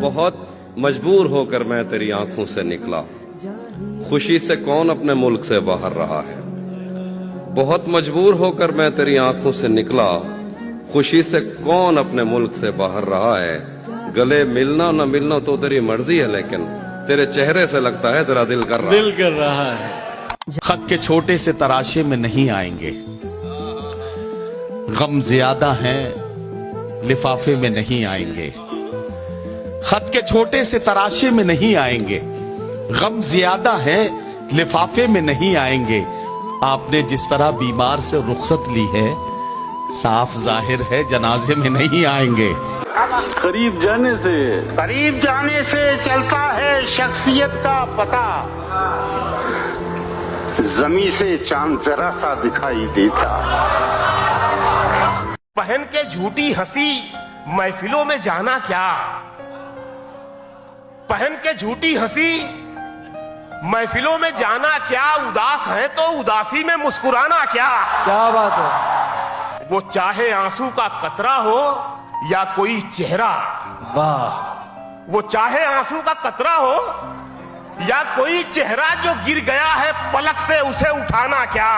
बहुत मजबूर होकर मैं तेरी आंखों से निकला, खुशी से कौन अपने मुल्क से बाहर रहा है। बहुत मजबूर होकर मैं तेरी आंखों से निकला, खुशी से कौन अपने मुल्क से बाहर रहा है। गले मिलना न मिलना तो तेरी मर्जी है, लेकिन तेरे चेहरे से लगता है तेरा दिल कर रहा है। खत के छोटे से तराशे में नहीं आएंगे, गम ज्यादा है लिफाफे में नहीं आएंगे। खत के छोटे से तराशे में नहीं आएंगे, गम ज्यादा है लिफाफे में नहीं आएंगे। आपने जिस तरह बीमार से रुखसत ली है, साफ जाहिर है जनाजे में नहीं आएंगे। करीब जाने से चलता है शख्सियत का पता, जमी से चांद जरा सा दिखाई देता। पहन के झूठी हंसी महफिलों में जाना क्या, पहन के झूठी हंसी महफिलों में जाना क्या। उदास है तो उदासी में मुस्कुराना क्या बात है। वो चाहे आंसू का कतरा हो या कोई चेहरा, वाह। वो चाहे आंसू का कतरा हो या कोई चेहरा जो गिर गया है पलक से, उसे उठाना क्या।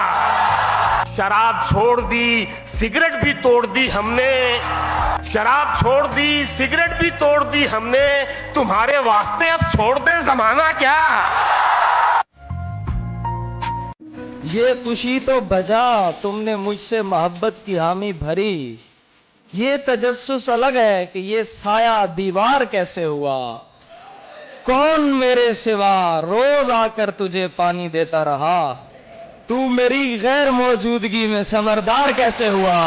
शराब छोड़ दी, सिगरेट भी तोड़ दी हमने, शराब छोड़ दी, सिगरेट भी तोड़ दी हमने। तुम्हारे वास्ते अब छोड़ दे जमाना क्या। ये खुशी तो बजा तुमने मुझसे मोहब्बत की हामी भरी। ये तजस्सुस अलग है कि ये साया दीवार कैसे हुआ। कौन मेरे सिवा रोज आकर तुझे पानी देता रहा, तू मेरी गैर मौजूदगी में समरदार कैसे हुआ।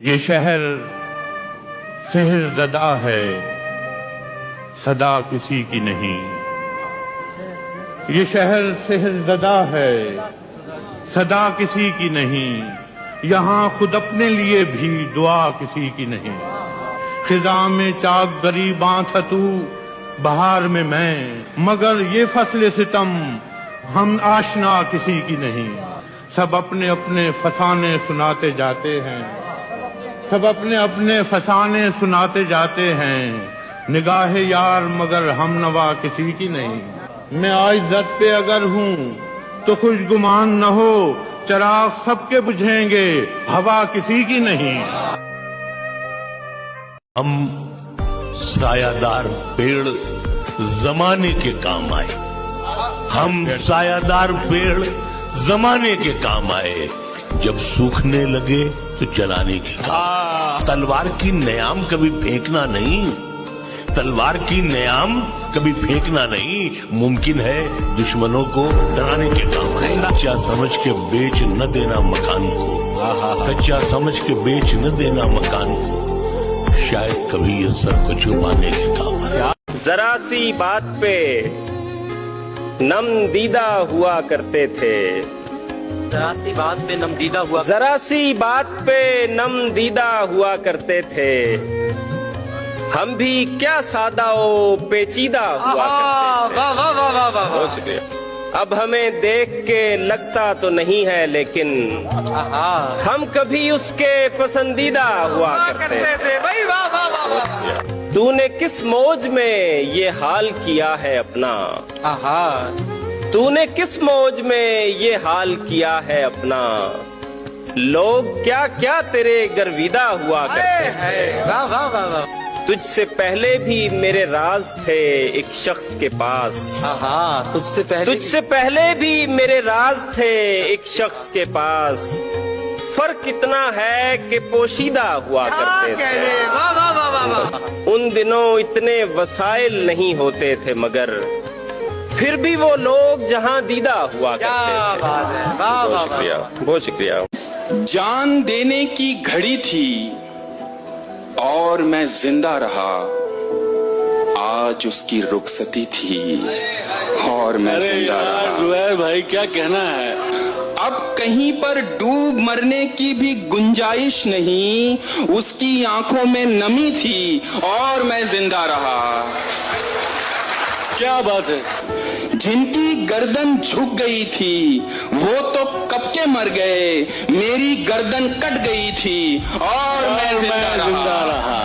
ये शहर सेहरज़दा है, सदा किसी की नहीं। ये शहर सेहरज़दा है, सदा किसी की नहीं। यहाँ खुद अपने लिए भी दुआ किसी की नहीं। खिजा में चाक गरीबां था तू, बहार में मैं, मगर ये फसले सितम हम आशना किसी की नहीं। सब अपने अपने फसाने सुनाते जाते हैं, सब अपने अपने फसाने सुनाते जाते हैं। निगाहे यार मगर हम नवा किसी की नहीं। मैं आज इज्जत पे अगर हूँ तो खुशगुमान न हो, चराग सबके बुझेंगे हवा किसी की नहीं। हम सायादार पेड़ जमाने के काम आए, हम सायादार पेड़ जमाने के काम आए। जब सूखने लगे तो जलाने के काम। तलवार की नयाम कभी फेंकना नहीं, तलवार की नयाम कभी फेंकना नहीं। मुमकिन है दुश्मनों को डराने के काम है। कच्चा समझ के बेच न देना मकान को, कच्चा समझ के बेच न देना मकान को, शायद कभी ये सर को छुपाने के काम है। जरा सी बात पे नम दीदा हुआ करते थे, जरा सी बात पे नम दीदा हुआ, जरा सी बात पे नम दीदा हुआ करते थे। हम भी क्या सादा ओ पेचीदा हुआ करते थे। अब हमें देख के लगता तो नहीं है, लेकिन हम कभी उसके पसंदीदा हुआ करते थे। तूने किस मौज में ये हाल किया है अपना, तूने किस मौज में ये हाल किया है अपना। लोग क्या क्या तेरे गर्विदा हुआ करते थे। तुझसे पहले भी मेरे राज थे एक शख्स के पास, तुझसे पहले भी मेरे राज थे एक शख्स के पास। फर्क इतना है कि पोशीदा हुआ करते थे। उन दिनों इतने वसाइल नहीं होते थे, मगर फिर भी वो लोग जहां दीदा हुआ करते थे। बहुत शुक्रिया, बहुत शुक्रिया। जान देने की घड़ी थी और मैं जिंदा रहा, आज उसकी रुखसती थी और मैं जिंदा रहा। जुबैर भाई क्या कहना है। अब कहीं पर डूब मरने की भी गुंजाइश नहीं, उसकी आंखों में नमी थी और मैं जिंदा रहा। क्या बात है। जिनकी गर्दन झुक गई थी वो तो कब के मर गए, मेरी गर्दन कट गई थी और मैं जिंदा रहा।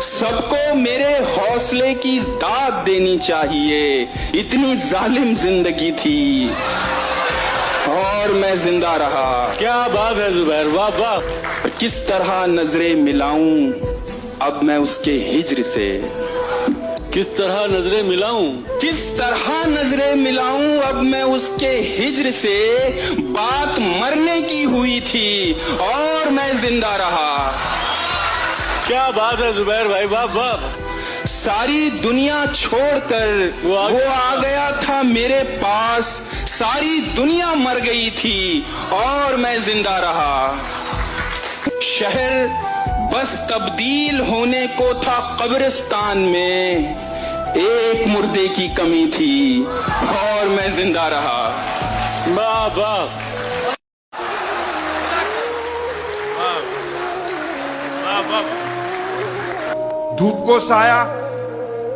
सबको मेरे हौसले की दाद देनी चाहिए, इतनी जालिम जिंदगी थी और मैं जिंदा रहा। क्या बात है जुबैर, वाह वाह। किस तरह नजरें मिलाऊं अब मैं उसके हिज्र से, किस तरह नजरें मिलाऊं, किस तरह नजरें मिलाऊं अब मैं उसके हिज्र से। बात मरने की हुई थी और मैं जिंदा रहा। क्या बात है जुबैर भाई, वाह वाह। सारी दुनिया छोड़कर वो आ गया था मेरे पास, सारी दुनिया मर गई थी और मैं जिंदा रहा। शहर बस तब्दील होने को था कब्रिस्तान में, एक मुर्दे की कमी थी और मैं जिंदा रहा। वाह वाह। धूप को साया,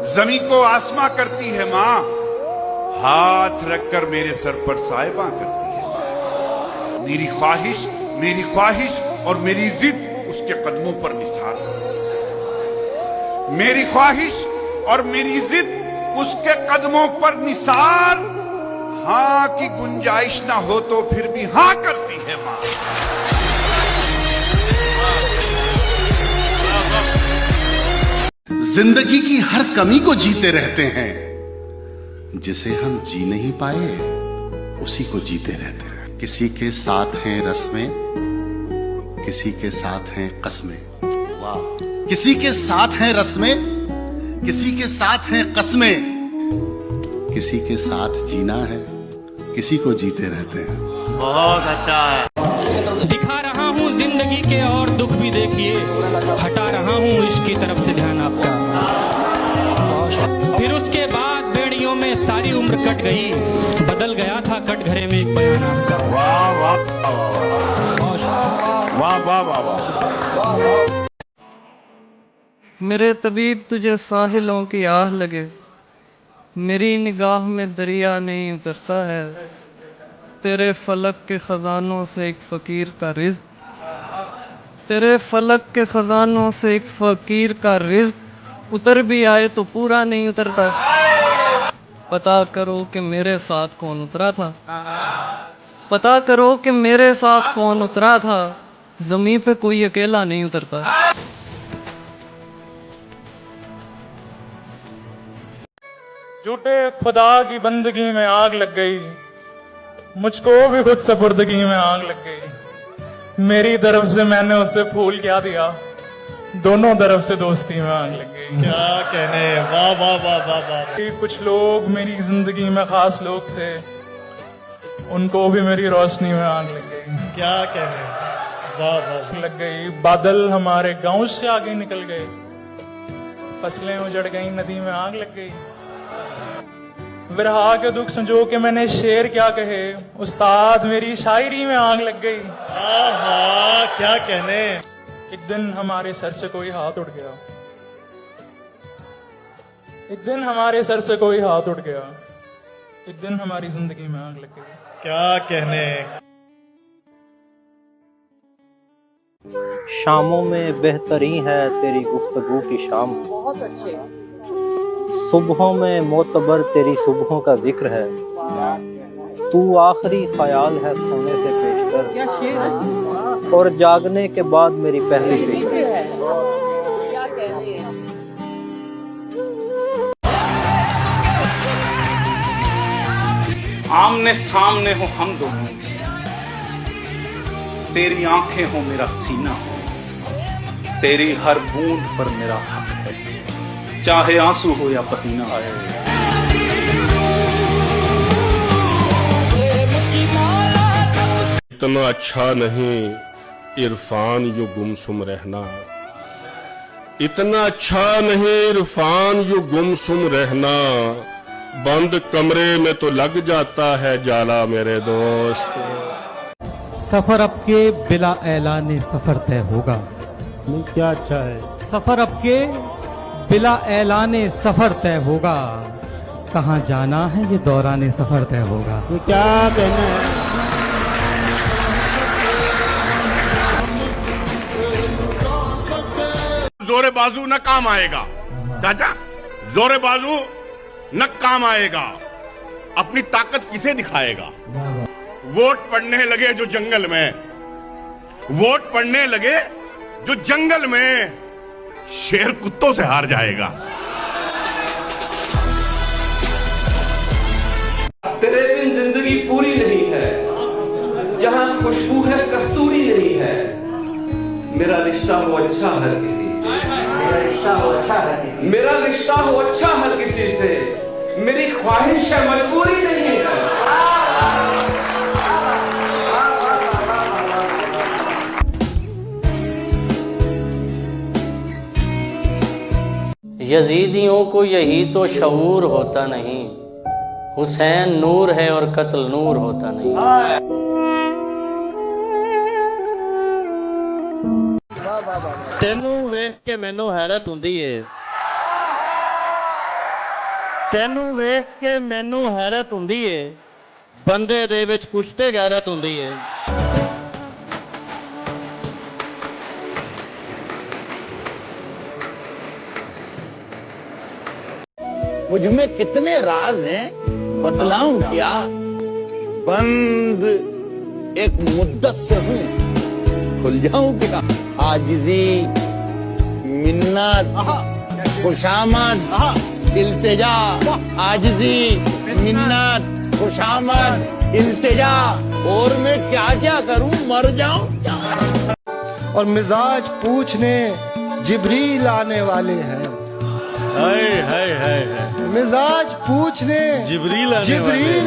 जमीन को आसमां करती है माँ, हाथ रखकर मेरे सर पर साहिबा करती है माँ। मेरी ख्वाहिश और मेरी जिद उसके कदमों पर निसार। मेरी ख्वाहिश और मेरी जिद उसके कदमों पर निसार। हाँ की गुंजाइश ना हो तो फिर भी हाँ करती है माँ। जिंदगी की हर कमी को जीते रहते हैं, जिसे हम जी नहीं पाए उसी को जीते रहते हैं। किसी के साथ हैं रस्में, किसी के साथ हैं कस्में। वाह। किसी के साथ हैं रस्में, किसी के साथ हैं कस्में। किसी के साथ जीना है, किसी को जीते रहते हैं। बहुत अच्छा है। दिखा रहा हूँ जिंदगी के और दुख भी देखिए, हटा रहा हूँ इश्क की तरफ से ध्यान आपका। फिर उसके बाद बेड़ियों में सारी उम्र कट गई, बदल गया था कटघरे में एक बयान आपका। वाह वाह वाह वाह वाह वाह। मेरे तबीब तुझे साहिलों की आह लगे, मेरी निगाह में दरिया नहीं उतरता है। तेरे फलक के खजानों से एक फकीर का रिज़्क, तेरे फलक के खजानों से एक फकीर का रिज़्क उतर भी आए तो पूरा नहीं उतरता। पता करो कि मेरे साथ कौन उतरा था, पता करो कि मेरे साथ कौन उतरा था। ज़मीन पे कोई अकेला नहीं उतरता। झूठे खुदा की बंदगी में आग लग गई, मुझको भी खुद सपुर्दगी में आग लग गई। मेरी तरफ से मैंने उसे फूल क्या दिया, दोनों तरफ से दोस्ती में आग लग गई। क्या कहने, वाह वाह वाह वाह वाह। कुछ लोग मेरी जिंदगी में खास लोग थे, उनको भी मेरी रोशनी में आग लग गई। क्या कहने, वाह वाह लग गई। बादल हमारे गांव से आगे निकल गए, फसलें उजड़ गई, नदी में आग लग गई। विरहा के दुख संजो के मैंने शेर क्या कहे, उस्ताद मेरी शायरी में आग लग गई। आहा, क्या कहने। एक दिन हमारे सर से कोई हाथ उठ गया, एक दिन हमारे सर से कोई हाथ उठ गया, एक दिन हमारी जिंदगी में आग लग गई। क्या कहने। शामों में बेहतरीन है तेरी गुफ्तगू की शाम, बहुत अच्छे। सुबहों में मोतबर तेरी सुबहों का जिक्र है, तू आखिरी ख्याल है सोने से पेशतर, क्या शेर है। और जागने के बाद मेरी पहली फिक्र है। क्या कहते हैं। आमने सामने हो हम दोनों, तेरी आंखें हो मेरा सीना हो, तेरी हर बूंद पर मेरा हक है, चाहे आंसू हो या पसीना। इतना अच्छा नहीं इरफान यू गुमसुम रहना, इतना अच्छा नहीं इरफान यू गुमसुम रहना, बंद कमरे में तो लग जाता है जाला मेरे दोस्त। सफर अब के बिला ऐलान सफर तय होगा। क्या अच्छा है। सफर अब के बिला ऐलान सफर तय होगा। कहाँ जाना है ये दौरान सफर तय होगा। क्या कहना है? जोरे बाजू न काम आएगा चाचा, जोरे बाजू न काम आएगा। अपनी ताकत किसे दिखाएगा? वोट पड़ने लगे जो जंगल में, वोट पड़ने लगे जो जंगल में, शेर कुत्तों से हार जाएगा। तेरे बिन जिंदगी पूरी नहीं है, जहां खुशबू है कस्तूरी नहीं है। मेरा रिश्ता हो अच्छा हर किसी से, मेरा रिश्ता हो अच्छा हर किसी से, मेरा रिश्ता हो अच्छा हर किसी से। मेरी ख्वाहिश है मजबूरी नहीं है। यजीदियों को यही तो शऊर होता नहीं, हुसैन नूर है और कत्ल नूर होता नहीं। तेनू वेख के मैनू हैरत हुंदी है, तेनू वेख के मैनू हैरत हुंदी है। बंदे दे विच कुछ ते गैरत हुंदी है। मुझ में कितने राज हैं बतलाऊं क्या? बंद एक मुद्दत से हूँ, खुल जाऊं क्या? आजिजी, मिन्नत, खुशामद, इल्तिजा। आजिजी, मिन्नत, खुशामद, इल्तिजा। और मैं क्या क्या करूं, मर जाऊं क्या? और मिजाज पूछने जिब्रील आने वाले हैं। मिजाज पूछने जिब्रील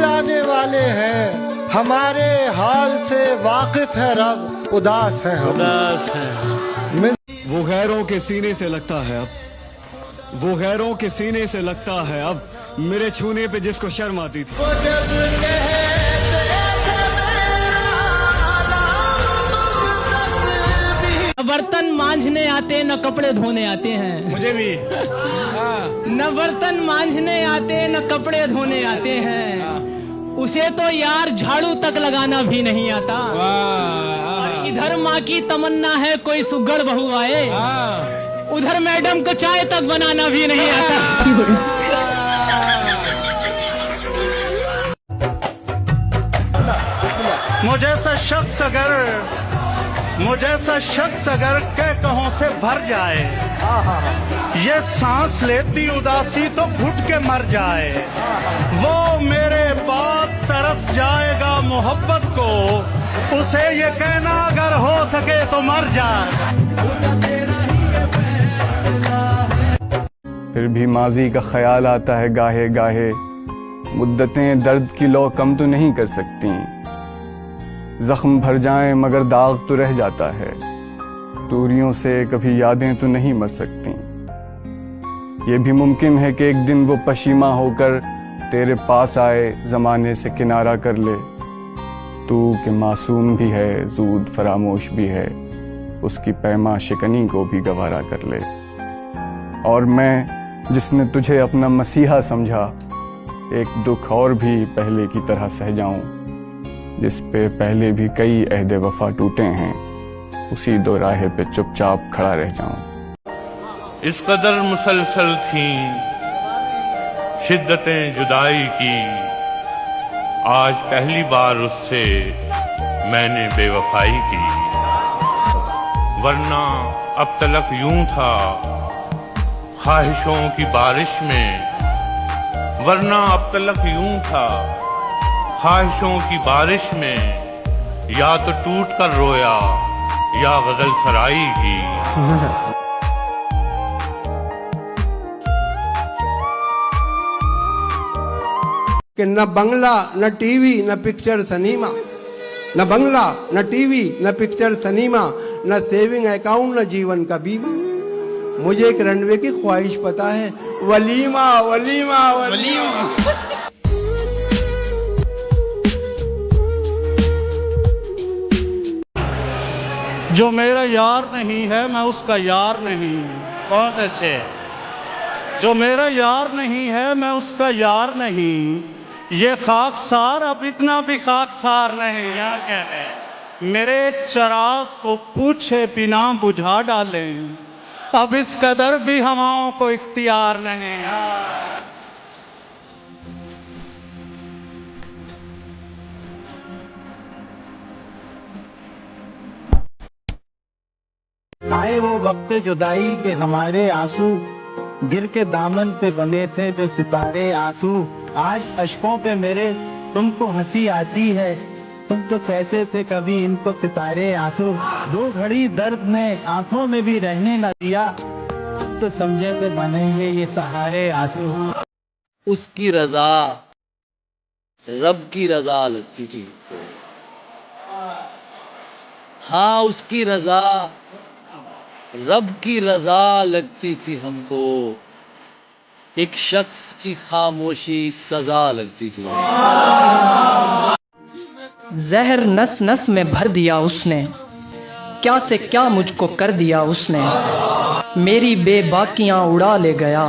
आने वाले हैं। हमारे हाल से वाकिफ है रब, उदास है हम, उदास है। वो गैरों के सीने से लगता है अब, वो गैरों के सीने से लगता है अब, मेरे छूने पे जिसको शर्म आती थी। बर्तन मांझने आते न कपड़े धोने आते हैं। मुझे भी। न बर्तन मांझने आते न कपड़े धोने आते हैं। उसे तो यार झाड़ू तक लगाना भी नहीं आता। और इधर माँ की तमन्ना है कोई सुगड़ बहू आए, उधर मैडम को चाय तक बनाना भी नहीं आता। मुझे सा शख्स अगर के कहों से भर जाए, ये सांस लेती उदासी तो घुट के मर जाए। वो मेरे बाद तरस जाएगा मोहब्बत को, उसे ये कहना अगर हो सके तो मर जाए। फिर भी माजी का ख्याल आता है गाहे गाहे, मुद्दतें दर्द की लौ कम तो नहीं कर सकती। जख्म भर जाएं मगर दाग तो रह जाता है, दूरियों से कभी यादें तो नहीं मर सकती। ये भी मुमकिन है कि एक दिन वो पशीमा होकर तेरे पास आए, जमाने से किनारा कर ले। तू के मासूम भी है, जूद फरामोश भी है, उसकी पैमा शिकनी को भी गवारा कर ले। और मैं जिसने तुझे अपना मसीहा समझा, एक दुख और भी पहले की तरह सह जाऊं, जिस पे पहले भी कई अहदे वफा टूटे हैं, उसी दो राहे पे चुपचाप खड़ा रह जाऊं। इस कदर मुसलसल थी शिद्दतें जुदाई की, आज पहली बार उससे मैंने बेवफाई की। वरना अब तलक यूं था ख्वाहिशों की बारिश में, वरना अब तलक यूं था ख्वाहिशों की बारिश में। या तो टूट कर रोया या गजल सराई की। कि न बंगला न टीवी न पिक्चर सनीमा, न बंगला न टीवी न पिक्चर सनीमा, न सेविंग अकाउंट न जीवन का बीमा। मुझे एक रनवे की ख्वाहिश पता है, वलीमा वलीमा वलीमा। जो मेरा यार नहीं है मैं उसका यार नहीं। बहुत अच्छे। जो मेरा यार नहीं है मैं उसका यार नहीं, ये खाकसार अब इतना भी खाकसार नहीं। क्या कहने मेरे चराग को पूछे बिना बुझा डालें, अब इस कदर भी हवाओं को इख्तियार नहीं। आए वो वक्त जुदाई के हमारे आंसू, गिर के दामन पे बने थे जो सितारे आंसू। आज अशकों पे मेरे तुमको हंसी आती है, तुम तो कहते थे कभी इनको सितारे आंसू। दो घड़ी दर्द ने आंखों में भी रहने न दिया, तो समझे थे बनेंगे ये सहारे आंसू। उसकी रजा रब की रजा लगती थी। हाँ, उसकी रजा रब की रजा लगती थी हमको, एक शख्स की खामोशी सजा लगती थी। जहर नस नस में भर दिया उसने, क्या से क्या मुझको कर दिया उसने। मेरी बेबाकियां उड़ा ले गया,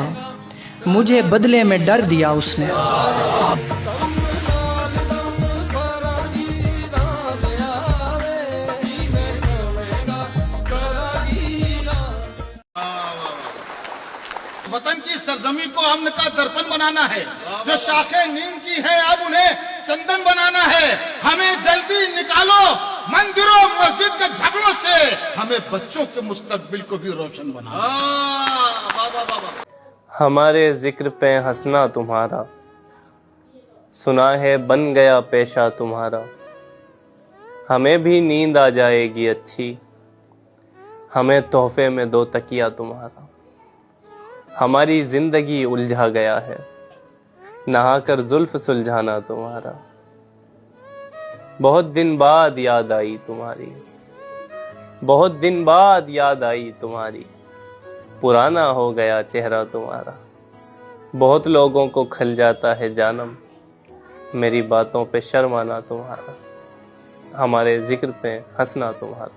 मुझे बदले में डर दिया उसने। वतन की सरजमी को अमन का दर्पण बनाना है, जो शाखें नीम की है अब उन्हें चंदन बनाना है। हमें जल्दी निकालो मंदिरों मस्जिद के झगड़ों से, हमें बच्चों के मुस्तकबिल को भी रोशन बनाना। हमारे जिक्र पे हंसना तुम्हारा, सुना है बन गया पेशा तुम्हारा। हमें भी नींद आ जाएगी अच्छी, हमें तोहफे में दो तकिया तुम्हारा। हमारी जिंदगी उलझा गया है, नहाकर जुल्फ सुलझाना तुम्हारा। बहुत दिन बाद याद आई तुम्हारी, बहुत दिन बाद याद आई तुम्हारी। पुराना हो गया चेहरा तुम्हारा, बहुत लोगों को खल जाता है जानम। मेरी बातों पे शर्माना तुम्हारा, हमारे जिक्र पे हंसना तुम्हारा।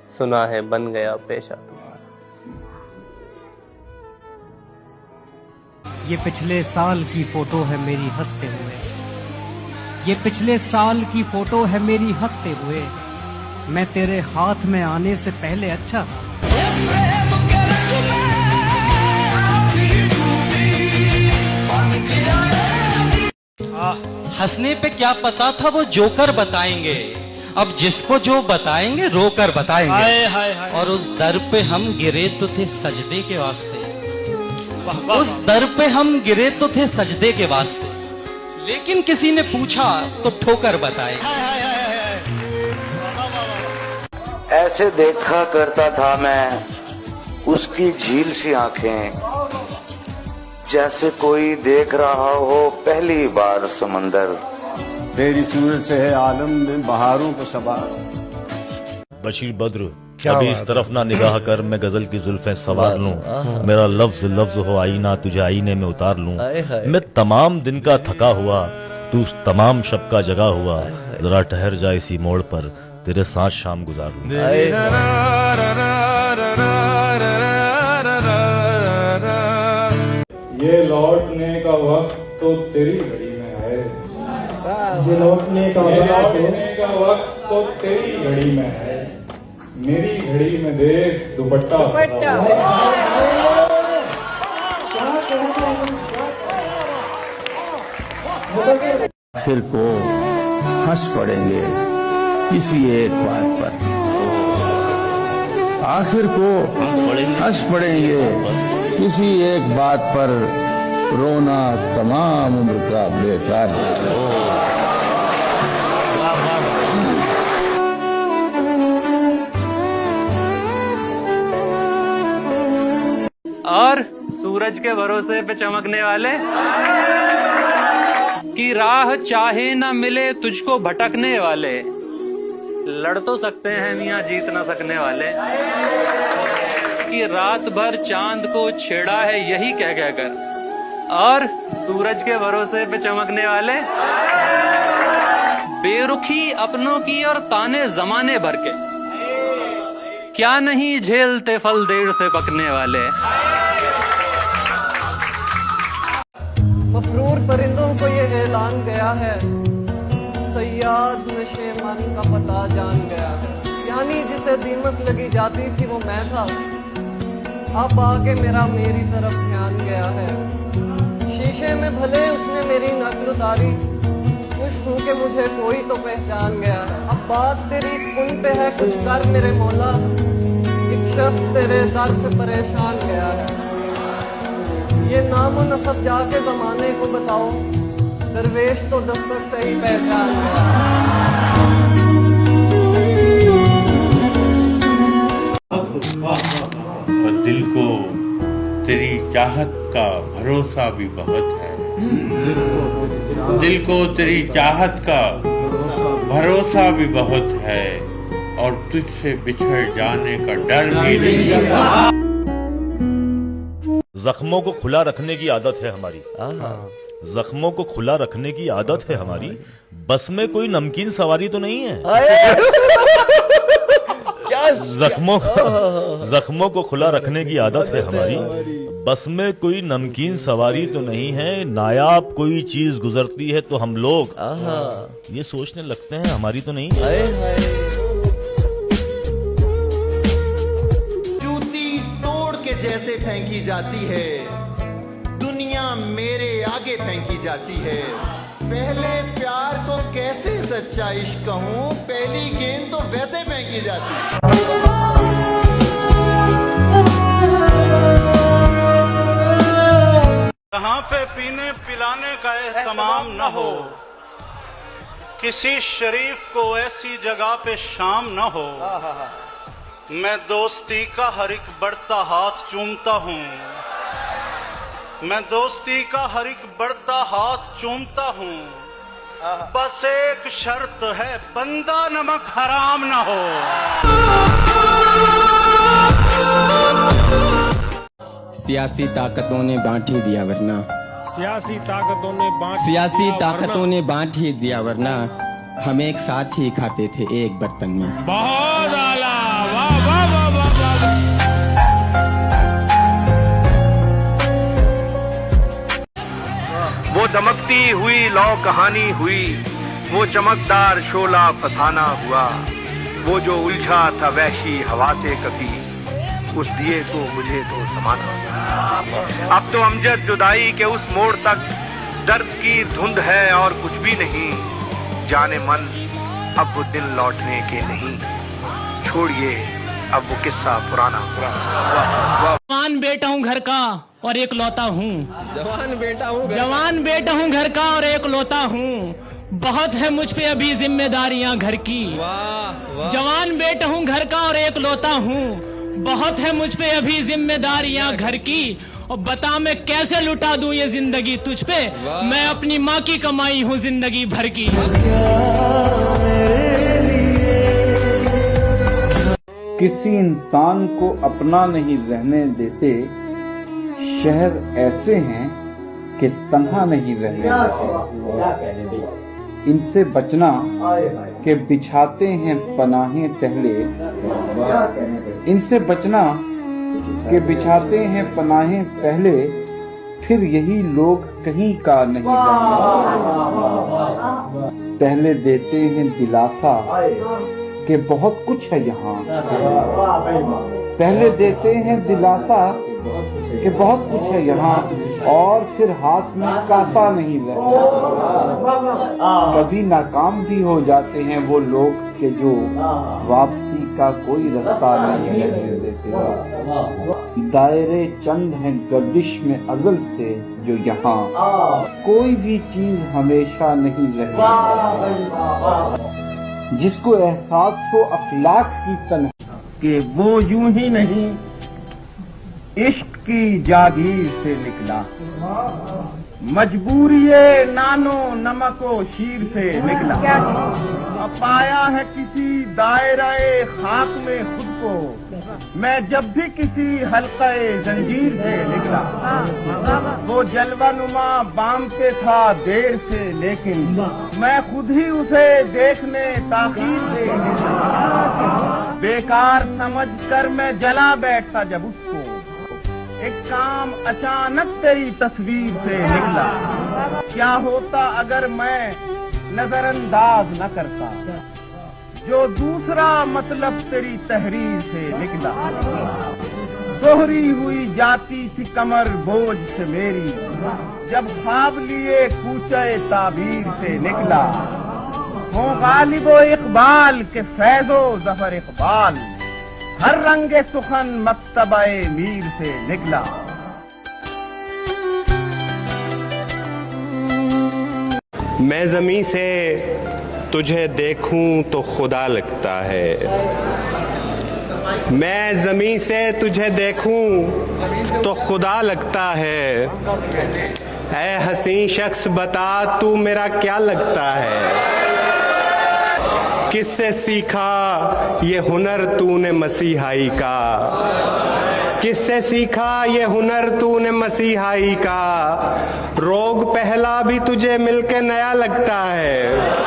सुना है बन गया पेशा तुम्हारा। ये पिछले साल की फोटो है मेरी हंसते हुए, ये पिछले साल की फोटो है मेरी हंसते हुए। मैं तेरे हाथ में आने से पहले अच्छा था। हंसने पे क्या पता था वो जोकर बताएंगे, अब जिसको जो बताएंगे रोकर बताएंगे। हाय हाय हाय। और उस दर पे हम गिरे तो थे सजदे के वास्ते, उस दर पे हम गिरे तो थे सजदे के वास्ते, लेकिन किसी ने पूछा तो ठोकर बताए। ऐसे देखा करता था मैं उसकी झील सी आंखें, जैसे कोई देख रहा हो पहली बार समंदर। तेरी सूरत से है आलम में बहारों को सवार। बशीर बद्र अभी इस तरफ ना निगाह कर, मैं गजल की जुल्फें सवार लूं। मेरा लफ्ज लफ्ज हो आईना, तुझे आईने में उतार लूं। मैं तमाम दिन का थका हुआ, तू तमाम शब का जगा हुआ। जरा ठहर जा इसी मोड़ पर, तेरे साथ शाम गुजार लूं। ये लौटने का वक्त तो तेरी घड़ी में है, ये लौटने का वक्त तो तेरी घड़ी में है। मेरी घड़ी में देख दुपट्टा आखिर को हंस पड़ेंगे किसी एक बात पर, आखिर को हंस पड़ेंगे किसी एक बात पर। रोना तमाम उम्र का बेकार है। और सूरज के भरोसे पे चमकने वाले की राह चाहे ना मिले तुझको भटकने वाले। लड़ तो सकते हैं मियां जीत ना सकने वाले, कि रात भर चांद को छेड़ा है यही कह कर। और सूरज के भरोसे पे चमकने वाले बेरुखी अपनों की और ताने जमाने भर के, क्या नहीं झेलते फल देर से पकने वाले। मफरूर परिंदों को ये ऐलान गया है, सयाद नशे मन का पता जान गया है। यानी जिसे दीमक लगी जाती थी वो मैं था, अब आके मेरा मेरी तरफ ध्यान गया है। शीशे में भले उसने मेरी नकल उतारी, खुश हूं कि मुझे कोई तो पहचान गया है। अब बात तेरी उन पे है, कुछ कर मेरे मौला, एक शख्स तेरे दर से परेशान गया है। ये नाम और नसब जाके जमाने को बताओ, दरवेश तो दस्तक से ही पहचान गया। और दिल को तेरी चाहत का भरोसा भी बहुत है, दिल को तेरी चाहत का भरोसा भी बहुत है, और तुझसे बिछड़ जाने का डर भी नहीं। जख्मों को खुला रखने की आदत है हमारी, जख्मों को खुला रखने की आदत है हमारी, बस में कोई नमकीन सवारी तो नहीं है। क्या जख्मों को खुला रखने की आदत है हमारी, बस में कोई नमकीन सवारी तो नहीं है। नायाब कोई चीज गुजरती है तो हम लोग ये सोचने लगते हैं हमारी तो नहीं है। जूती तोड़ के जैसे फेंकी जाती है, दुनिया मेरे आगे फेंकी जाती है। पहले प्यार को कैसे सच्चा इश्क कहूं, पहली गेंद तो वैसे फेंकी जाती है। जहाँ पे पीने पिलाने का एहतमाम न हो, किसी शरीफ को ऐसी जगह पे शाम न हो, मैं दोस्ती का हर एक बढ़ता हाथ चूमता हूँ, मैं दोस्ती का हर एक बढ़ता हाथ चूमता हूँ। बस एक शर्त है, बंदा नमक हराम ना हो। सियासी ताकतों ने बांट ही दिया वरना, सियासी ताकतों ने बांट ही दिया वरना, हम एक साथ ही खाते थे एक बर्तन में। बहुत आला, वाह वाह वाह वाह वाह। वो दमकती हुई लौ कहानी हुई, वो चमकदार शोला फसाना हुआ, वो जो उलझा था वहशी हवा से कभी, उस दिए को मुझे तो समाना हुआ। अब तो अमजद जुदाई के उस मोड़ तक दर्द की धुंध है और कुछ भी नहीं, जाने मन अब वो दिन लौटने के नहीं, छोड़िए अब वो किस्सा पुराना। जवान बेटा हूँ घर का और एक लौता हूँ, जवान बेटा हूँ घर का और एक लौता हूँ, बहुत है मुझ पे अभी जिम्मेदारियां घर की। जवान बेटा हूँ घर का और एक लौता हूँ, बहुत है मुझ पे अभी जिम्मेदारियां घर की, और बता मैं कैसे लुटा दूं ये जिंदगी तुझ पे, मैं अपनी माँ की कमाई हूँ जिंदगी भर की। किसी इंसान को अपना नहीं रहने देते, शहर ऐसे हैं कि तन्हा नहीं रहने देते। इनसे बचना के बिछाते हैं पनाहें पहले, इनसे बचना के बिछाते हैं पनाहें पहले, फिर यही लोग कहीं का नहीं रहने। पहले देते हैं दिलासा कि बहुत कुछ है यहाँ, पहले देते हैं दिलासा कि बहुत कुछ है यहाँ, और फिर हाथ में कासा नहीं रहता। कभी नाकाम भी हो जाते हैं वो लोग के जो वापसी का कोई रास्ता नहीं रहने देते। दायरे चंद हैं गर्दिश में अज़ल से जो यहाँ, कोई भी चीज हमेशा नहीं रहती। जिसको एहसास हो अखलाक की तन्हा कि वो यूं ही नहीं इश्क की जागीर से निकला, मजबूरिये नानो नमको शीर से निकला। पाया है किसी दायरे खाक में खुद को, मैं जब भी किसी हल्क़े जंजीर से निकला। वो जलवा नुमा बाम पे था देर से, लेकिन मैं खुद ही उसे देखने ताखीर से निकला। बेकार समझ कर मैं जला बैठा जब उसको, एक काम अचानक तेरी तस्वीर से निकला, क्या होता अगर मैं नजरअंदाज न करता, जो दूसरा मतलब तेरी तहरीर से निकला। दोहरी हुई जाती थी कमर बोझ से मेरी, जब ख्वाब लिए कूचे ताबीर से निकला। हो गालिबो इकबाल के फैजो जफर इकबाल, हर रंगे सुखन मक्तबाए मीर से निकला। मैं ज़मीं से तुझे देखूं तो खुदा लगता है, मैं ज़मीं से तुझे देखूं तो खुदा लगता है। ऐ हसीन शख्स बता तू मेरा क्या लगता है, किससे सीखा ये हुनर तूने मसीहाई का, किससे सीखा ये हुनर तूने मसीहाई का। रोग पहला भी तुझे मिलके नया लगता है,